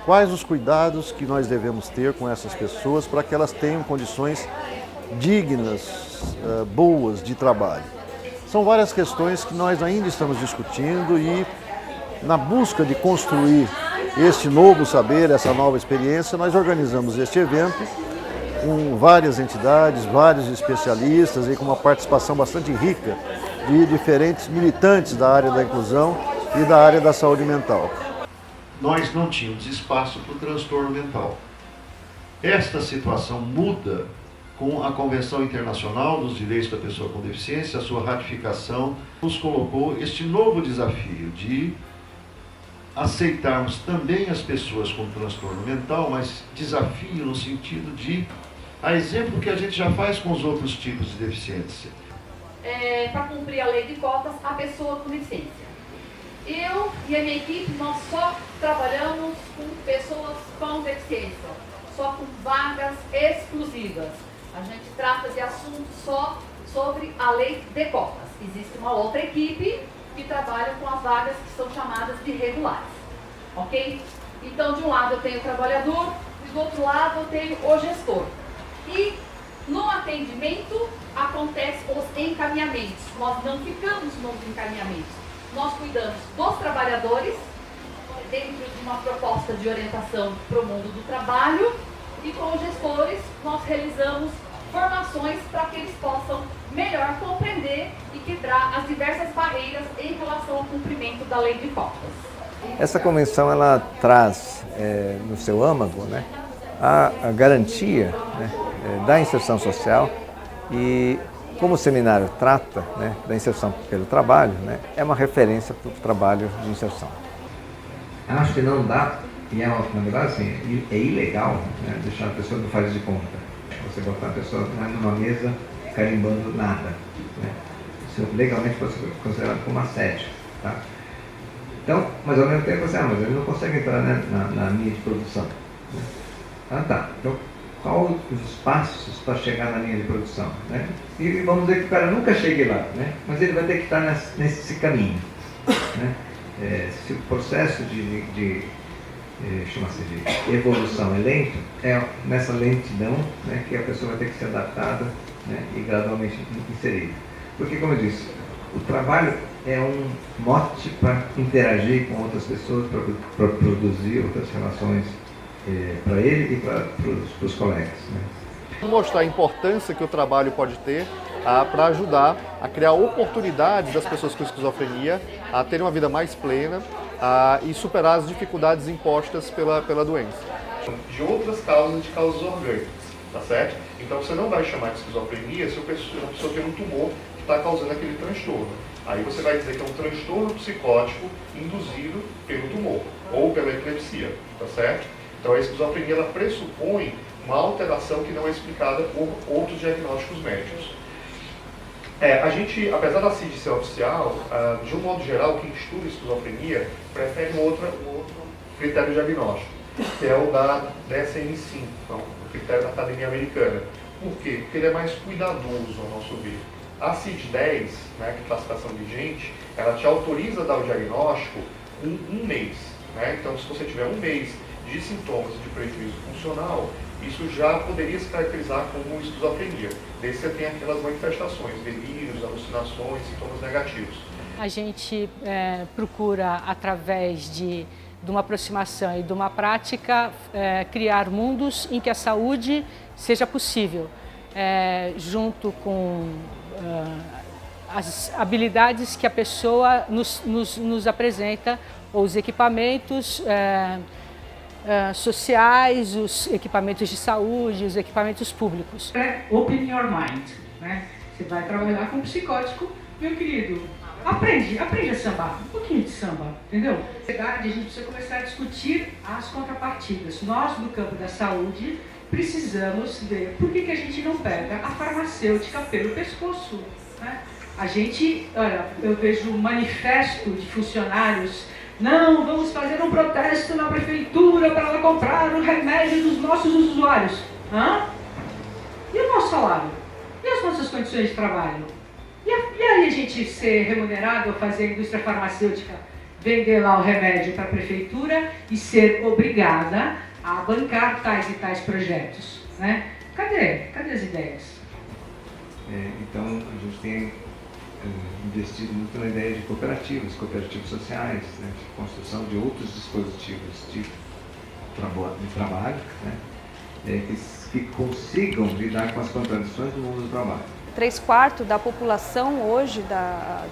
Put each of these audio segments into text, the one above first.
quais os cuidados que nós devemos ter com essas pessoas para que elas tenham condições dignas, boas de trabalho. São várias questões que nós ainda estamos discutindo e, na busca de construir este novo saber, essa nova experiência, nós organizamos este evento com várias entidades, vários especialistas e com uma participação bastante rica de diferentes militantes da área da inclusão e da área da saúde mental. Nós não tínhamos espaço para o transtorno mental. Esta situação muda com a Convenção Internacional dos Direitos da Pessoa com Deficiência, a sua ratificação, nos colocou este novo desafio de aceitarmos também as pessoas com transtorno mental, mas desafio no sentido de, a exemplo que a gente já faz com os outros tipos de deficiência. Para cumprir a lei de cotas, a pessoa com deficiência. Eu e a minha equipe, nós só trabalhamos com pessoas com deficiência, só com vagas exclusivas. A gente trata de assuntos só sobre a lei de cotas. Existe uma outra equipe que trabalha com as vagas que são chamadas de regulares, ok? Então, de um lado eu tenho o trabalhador e do outro lado eu tenho o gestor. E no atendimento acontecem os encaminhamentos. Nós não ficamos nos encaminhamentos. Nós cuidamos dos trabalhadores dentro de uma proposta de orientação para o mundo do trabalho e com os gestores nós realizamos formações para que eles possam melhor compreender e quebrar as diversas barreiras em relação ao cumprimento da lei de cotas. Essa convenção ela traz no seu âmago, né, a garantia, né, da inserção social e como o seminário trata, né, da inserção pelo trabalho, né, é uma referência para o trabalho de inserção. Acho que não dá, e na verdade assim, é ilegal, né, deixar a pessoa não faz de conta. Você botar a pessoa numa mesa carimbando nada, né? Isso legalmente pode ser considerado como assédio, tá? Então, mas ao mesmo tempo mas ele não consegue entrar, né, na linha de produção, né? Ah, tá. Então, qual os passos para chegar na linha de produção, né? E vamos dizer que o cara nunca chegue lá, né? Mas ele vai ter que estar nesse caminho, né? Se o processo chama-se de evolução é lento, é nessa lentidão, né, que a pessoa vai ter que ser adaptada, né, e gradualmente inserida. Porque, como eu disse, o trabalho é um mote para interagir com outras pessoas, para produzir outras relações para ele e para os colegas, né. Mostrar a importância que o trabalho pode ter para ajudar a criar oportunidades das pessoas com esquizofrenia a terem uma vida mais plena e superar as dificuldades impostas pela doença. De outras causas, de causas orgânicas, tá certo? Então você não vai chamar de esquizofrenia se a pessoa tem um tumor que está causando aquele transtorno. Aí você vai dizer que é um transtorno psicótico induzido pelo tumor ou pela epilepsia, tá certo? Então a esquizofrenia ela pressupõe uma alteração que não é explicada por outros diagnósticos médicos. A gente, apesar da CID ser oficial, de um modo geral, quem estuda esquizofrenia prefere um outro critério diagnóstico, que é o da DSM-5, então, o critério da Academia Americana. Por quê? Porque ele é mais cuidadoso, ao nosso ver. A CID-10, né, que é a classificação vigente, ela te autoriza a dar o diagnóstico em um mês, né? Então, se você tiver um mês de sintomas de prejuízo funcional, isso já poderia se caracterizar como esquizofrenia. Daí você tem aquelas manifestações, delírios, alucinações, sintomas negativos. A gente procura, através de uma aproximação e de uma prática, criar mundos em que a saúde seja possível, junto com as habilidades que a pessoa nos apresenta, ou os equipamentos sociais, os equipamentos de saúde, os equipamentos públicos. Open your mind, né? Você vai trabalhar com psicótico, meu querido, aprende a sambar, um pouquinho de samba, entendeu? Na verdade, a gente precisa começar a discutir as contrapartidas. Nós, do campo da saúde, precisamos ver por que a gente não pega a farmacêutica pelo pescoço, né? A gente, olha, eu vejo um manifesto de funcionários. Não, vamos fazer um protesto na prefeitura para ela comprar o remédio dos nossos usuários. Hã? E o nosso salário? E as nossas condições de trabalho? E aí a gente ser remunerado ou fazer a indústria farmacêutica vender lá o remédio para a prefeitura e ser obrigada a bancar tais e tais projetos, né? Cadê as ideias? Então, a gente tem investido muito na ideia de cooperativas sociais, né, de construção de outros dispositivos de trabalho, né, que consigam lidar com as contradições do mundo do trabalho. 3/4 da população hoje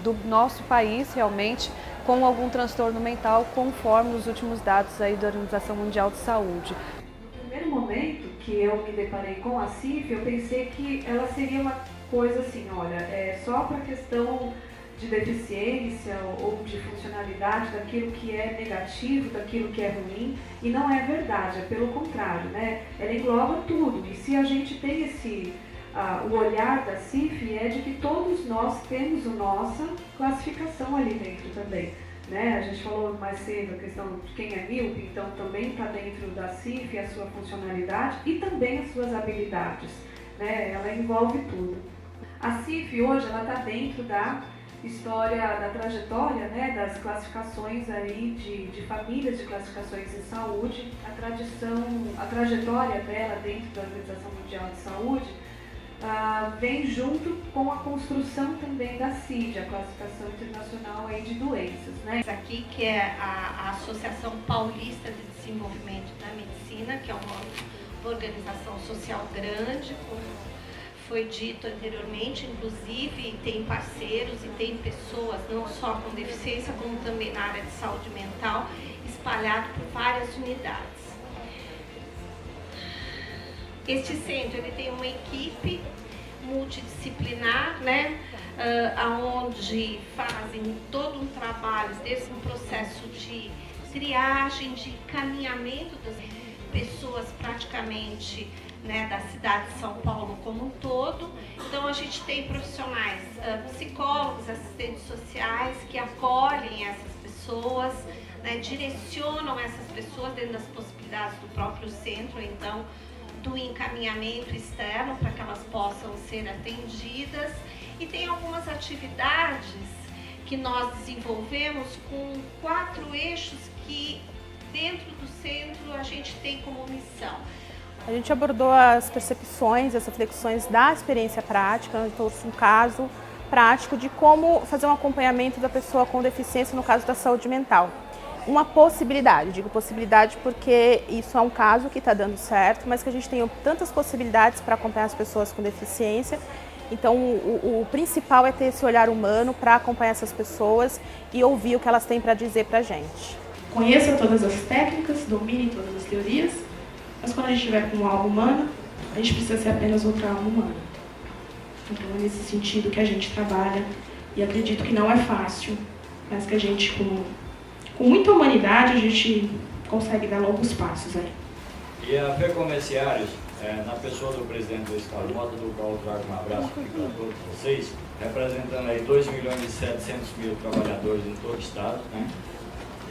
do nosso país realmente com algum transtorno mental, conforme os últimos dados aí da Organização Mundial de Saúde. No primeiro momento que eu me deparei com a CIF, eu pensei que ela seria uma coisa assim, olha, é só para questão de deficiência ou de funcionalidade daquilo que é negativo, daquilo que é ruim, e não é verdade, é pelo contrário, né? Ela engloba tudo, e se a gente tem o olhar da CIF é de que todos nós temos a nossa classificação ali dentro também. Né? A gente falou mais cedo a questão de quem é míope, então também está dentro da CIF a sua funcionalidade e também as suas habilidades. Né? Ela envolve tudo. A CIF hoje está dentro da história, da trajetória, né, das classificações aí de famílias de classificações em saúde. A trajetória dela dentro da Organização Mundial de Saúde vem junto com a construção também da CID, a Classificação Internacional aí de Doenças. Né? Aqui, que é a Associação Paulista de Desenvolvimento da Medicina, que é uma organização social grande, como foi dito anteriormente, inclusive tem parceiros e tem pessoas não só com deficiência, como também na área de saúde mental, espalhado por várias unidades. Este centro ele tem uma equipe multidisciplinar, né, onde fazem todo um trabalho, desde um processo de triagem, de encaminhamento das pessoas praticamente, né, da cidade de São Paulo como um todo. Então a gente tem profissionais, psicólogos, assistentes sociais que acolhem essas pessoas, né, direcionam essas pessoas dentro das possibilidades do próprio centro, então do encaminhamento externo para que elas possam ser atendidas, e tem algumas atividades que nós desenvolvemos com 4 eixos que dentro do centro a gente tem como missão. A gente abordou as percepções, as reflexões da experiência prática, então um caso prático de como fazer um acompanhamento da pessoa com deficiência no caso da saúde mental. Uma possibilidade, digo possibilidade porque isso é um caso que está dando certo, mas que a gente tem tantas possibilidades para acompanhar as pessoas com deficiência. Então o principal é ter esse olhar humano para acompanhar essas pessoas e ouvir o que elas têm para dizer para a gente. Conheça todas as técnicas, domine todas as teorias, mas quando a gente estiver com alma humana, a gente precisa ser apenas outra alma humana. Então é nesse sentido que a gente trabalha, e acredito que não é fácil, mas que a gente com muita humanidade, a gente consegue dar longos passos aí. E a FEComerciários, na pessoa do presidente do Estado, do qual eu trago um abraço aqui para todos vocês, representando aí 2.700.000 trabalhadores em todo o Estado, né?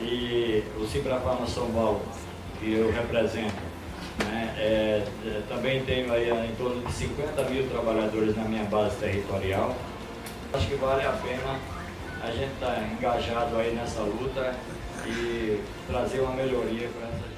E o Cibrafarma São Paulo, que eu represento, né? Também tenho aí em torno de 50.000 trabalhadores na minha base territorial. Acho que vale a pena a gente estar engajado aí nessa luta e trazer uma melhoria para essa gente.